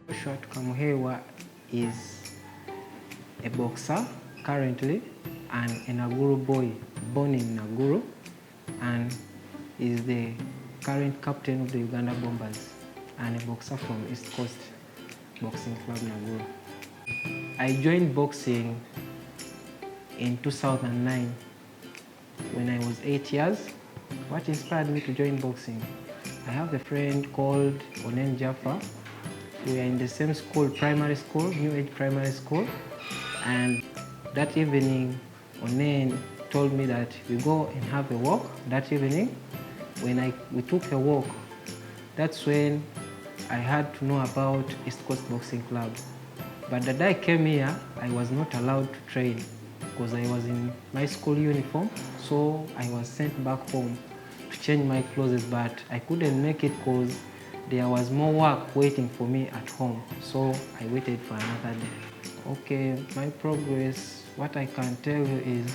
Joshua Tukamuhebwa is a boxer currently and a Naguru boy born in Naguru, and is the current captain of the Uganda Bombers and a boxer from East Coast Boxing Club Naguru. I joined boxing in 2009 when I was 8 years. What inspired me to join boxing? I have a friend called Onen Jaffa. We are in the same school, primary school, New Age Primary School. And that evening, Onen told me that we go and have a walk. That evening, when we took a walk, that's when I had to know about East Coast Boxing Club. But the day I came here, I was not allowed to train because I was in my school uniform. So I was sent back home to change my clothes, but I couldn't make it because there was more work waiting for me at home. So I waited for another day. Okay, my progress, what I can tell you is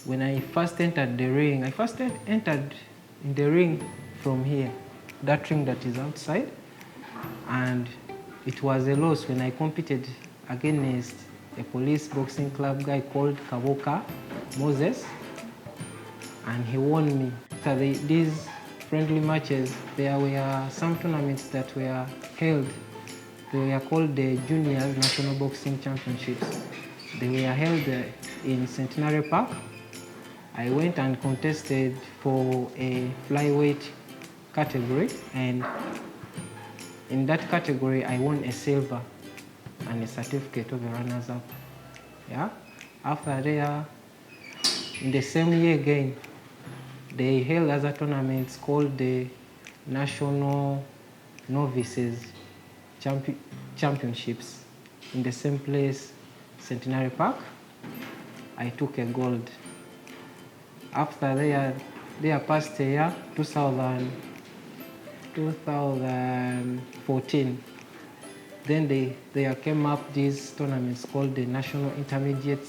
when I first entered the ring, I first entered in the ring from here, that ring that is outside. And it was a loss when I competed against a police boxing club guy called Kaboka Moses, and he won me. After these friendly matches, there were some tournaments that were held. They were called the Juniors National Boxing Championships. They were held in Centenary Park. I went and contested for a flyweight category, and in that category I won a silver and a certificate of a runners-up. Yeah. After there, in the same year again, they held other tournaments called the National Novices Championships in the same place, Centenary Park. I took a gold. After they passed a year, 2014. Then they came up these tournaments called the National Intermediate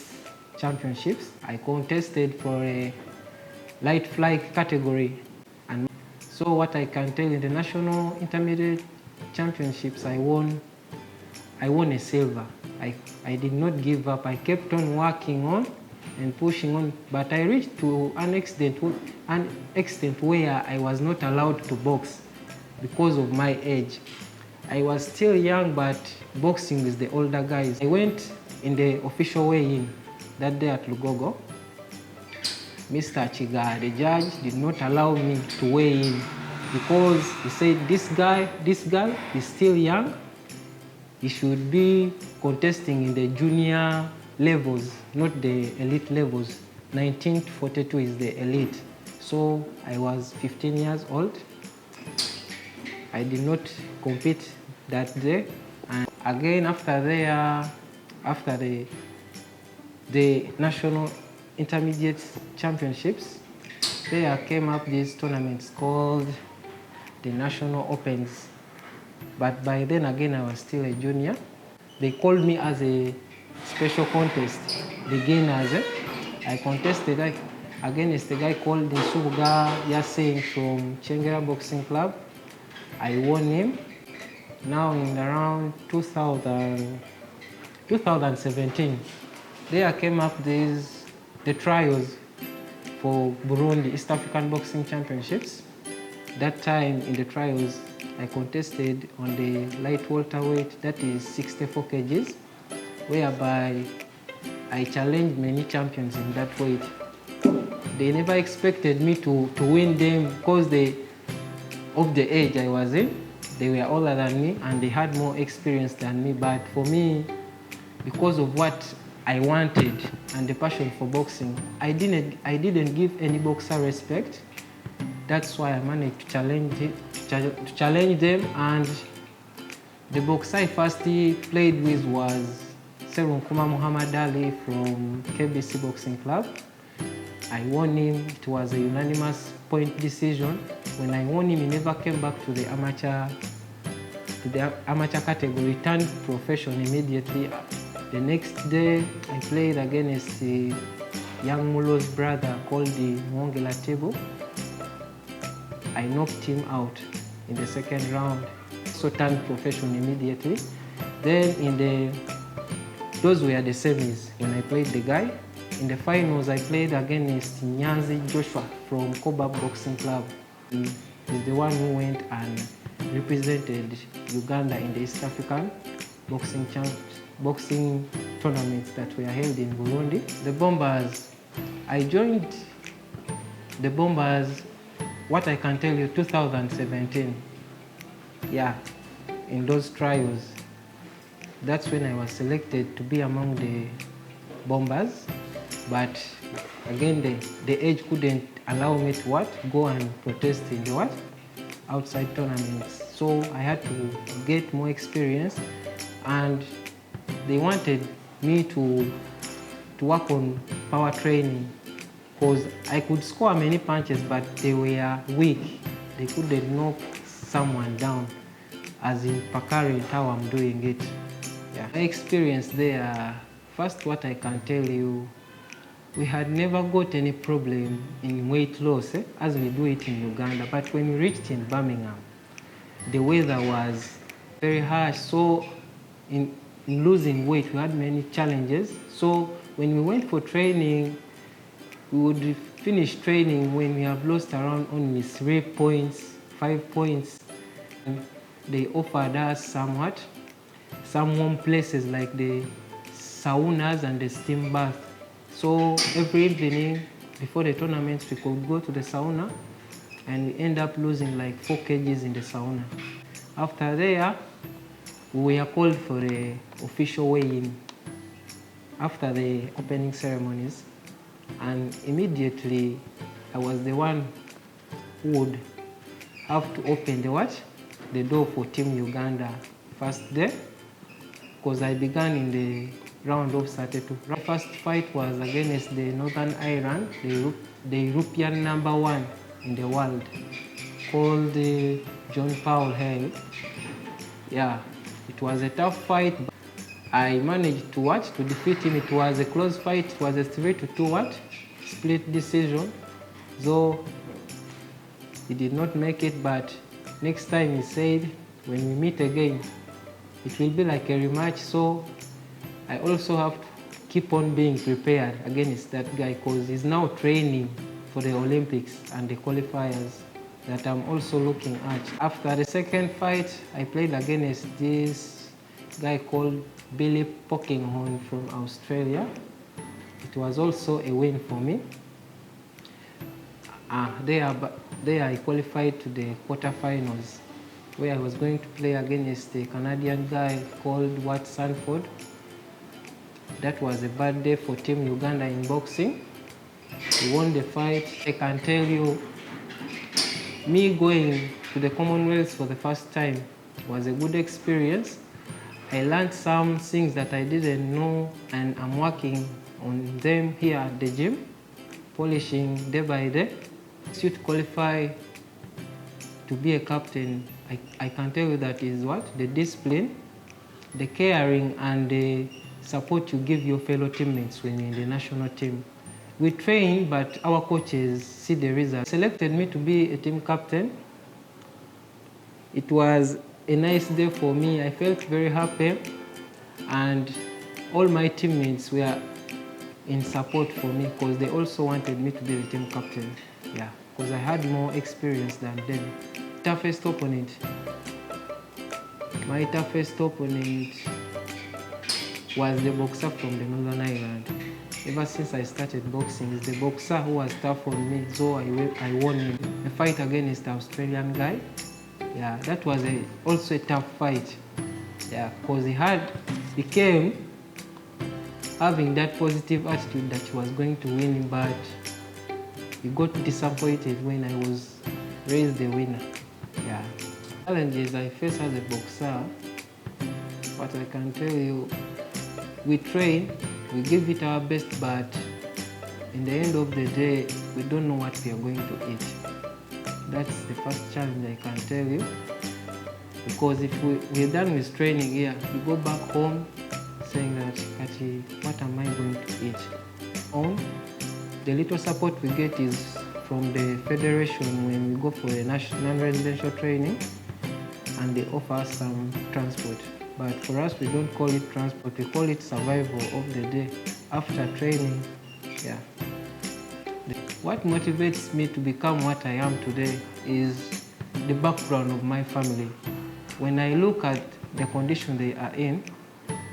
Championships. I contested for a light fly category. And so what I can tell in the National Intermediate Championships, I won a silver. I did not give up. I kept on working on and pushing on, but I reached to an extent where I was not allowed to box because of my age. I was still young, but boxing with the older guys. I went in the official weigh-in that day at Lugogo. Mr. Chiga, the judge, did not allow me to weigh in because he said this guy is still young. He should be contesting in the junior levels, not the elite levels. 19 to 42 is the elite. So I was 15 years old. I did not compete that day. And again, after the National Intermediate Championships, there came up these tournaments called the National Opens. But by then again, I was still a junior. They called me as a special contest, beginners. I contested against a guy called Nsubuga Yasing from Uganda Boxing Club. I won him. Now in around 2017, there came up the trials for Burundi East African Boxing Championships. That time in the trials, I contested on the light welterweight, that is 64 kgs, whereby I challenged many champions in that weight. They never expected me to win them because of the age I was in. They were older than me and they had more experience than me. But for me, because of what I wanted and the passion for boxing, I didn't give any boxer respect. That's why I managed to challenge them. And the boxer I first played with was Serunkuma Muhammad Ali from KBC Boxing Club. I won him. It was a unanimous point decision. When I won him, he never came back to the amateur category. He turned professional immediately. The next day, I played against the young Mulo's brother called the Mwongela Tebo. I knocked him out in the second round. So turned professional immediately. Then those were the semis when I played the guy. In the finals, I played against Joshua from Uganda Boxing Club. He is the one who went and represented Uganda in the East African boxing tournaments that were held in Burundi. The Bombers, I joined the Bombers, what I can tell you, 2017. Yeah, in those trials. That's when I was selected to be among the Bombers. But again, the age couldn't allow me to go and protest in the outside tournaments. So I had to get more experience, and they wanted me to work on power training, because I could score many punches, but they were weak. They couldn't knock someone down, as in Pakari, how I'm doing it. Yeah. My experience there, first what I can tell you, we had never got any problem in weight loss as we do it in Uganda. But when we reached in Birmingham, the weather was very harsh. So in losing weight, we had many challenges. So when we went for training, we would finish training when we have lost around only 3 points, 5 points. And they offered us some warm places like the saunas and the steam bath. So every evening before the tournaments, we could go to the sauna, and we end up losing like 4 kgs in the sauna. After there, we were called for the official weigh-in after the opening ceremonies, and immediately I was the one who would have to open the door for Team Uganda first day, because I began in the round of 32. The first fight was against the Northern Ireland, the European #1 in the world, called John Paul Hale. Yeah, it was a tough fight. But I managed to defeat him. It was a close fight. It was a 3-2 split decision. So he did not make it, but next time he said, when we meet again, it will be like a rematch. So I also have to keep on being prepared against that guy, because he's now training for the Olympics and the qualifiers that I'm also looking at. After the second fight, I played against this guy called Billy Pockinghorn from Australia. It was also a win for me. There I qualified to the quarterfinals, where I was going to play against a Canadian guy called Wat Sanford. That was a bad day for Team Uganda in boxing. We won the fight. I can tell you, me going to the Commonwealth for the first time was a good experience. I learned some things that I didn't know, and I'm working on them here at the gym, polishing day by day. To qualify to be a captain, I can tell you that is the discipline, the caring, and the support you give your fellow teammates when you're in the national team. We train, but our coaches see the results. Selected me to be a team captain. It was a nice day for me. I felt very happy, and all my teammates were in support for me, because they also wanted me to be the team captain. Yeah, because I had more experience than them. Toughest opponent. My toughest opponent was the boxer from the Northern Ireland. Ever since I started boxing, it's the boxer who was tough on me, so I won him. A fight against the Australian guy. Yeah, that was also a tough fight. Yeah, because he came having that positive attitude that he was going to win, but he got disappointed when I was raised the winner. Yeah. Challenges I face as a boxer, what I can tell you, we train, we give it our best, but in the end of the day, we don't know what we are going to eat. That's the first challenge I can tell you. Because if we're done with training here, we go back home saying that, Kati, what am I going to eat? The little support we get is from the federation when we go for a non-residential training, and they offer us some transport. But for us, we don't call it transport, we call it survival of the day after training. Yeah. What motivates me to become what I am today is the background of my family. When I look at the condition they are in,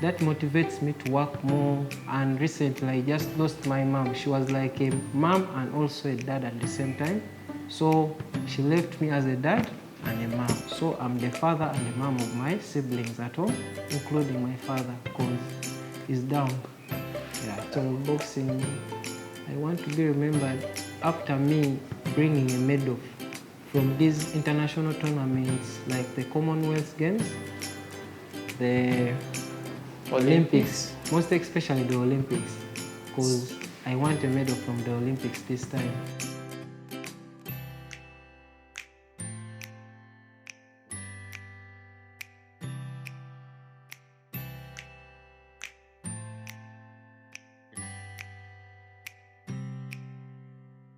that motivates me to work more. And recently I just lost my mom. She was like a mom and also a dad at the same time. So she left me as a dad and a mom. So I'm the father and the mom of my siblings at home, including my father, because he's down. Yeah. So boxing, I want to be remembered after me bringing a medal from these international tournaments like the Commonwealth Games, the Olympics, most especially the Olympics, because I want a medal from the Olympics this time.